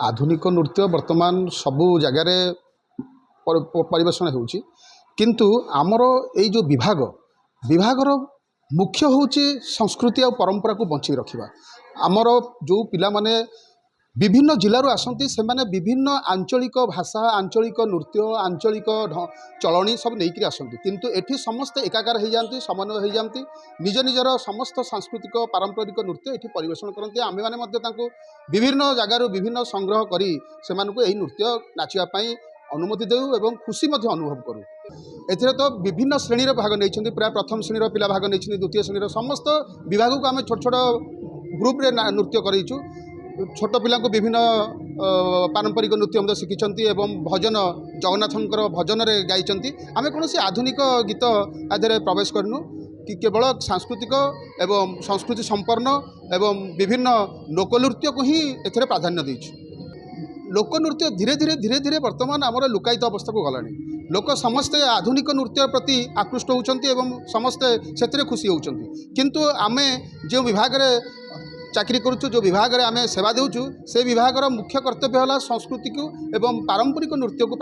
आधुनिक नृत्य वर्तमान सबु जगार परिवेषण होउछि किंतु आमर एई जो विभागर मुख्य होउछि संस्कृति और परंपरा को बंची रखिबा। आमर जो पिला माने विभिन्न जिलूर आसती से माने विभिन्न आंचलिक भाषा आंचलिक नृत्य आंचलिक चलनी सब नहीं आसती किंतु एठी समस्ते एकाकार हो जाती समन्वय हो जाती निज निजर समस्त सांस्कृतिक पारंपरिक नृत्य एठी परिवेषण करते आमे माने मध्य तांको विभिन्न जगार विभिन्न संग्रह करी से मानकु एही नृत्य नाचिबा अनुमति देउ एवं खुशी मध्य अनुभव करूँ। एथिरे तो विभिन्न श्रेणी भाग नहीं प्राय प्रथम श्रेणी पिला भाग नहीं द्वितीय श्रेणी समस्त विभाग को आम छोट छोट ग्रुप रे नृत्य करूँ। छोट पिला विभिन्न पारंपरिक नृत्य शिखिंट एवं भजन जगन्नाथंकर भजन रे गाई आम कौन आधुनिक गीत आधे प्रवेश करनु कि केवल सांस्कृतिक एवं संस्कृति संपन्न एवं विभिन्न लोकनृत्य को ही एथिरे प्राधान्य देइछु। लोकनृत्य धीरे धीरे वर्तमान आमर लुकायित अवस्था को गलानी लोक समस्ते आधुनिक नृत्य प्रति आकृष्ट होउछंती एवं समस्ते सेतिरे खुशी होउछंती किंतु आमे जो विभाग रे चाकरी करूँ जो विभाग रे आमे सेवा देउछु से विभागर मुख्य कर्तव्य है संस्कृति को एवं पारंपरिक नृत्य को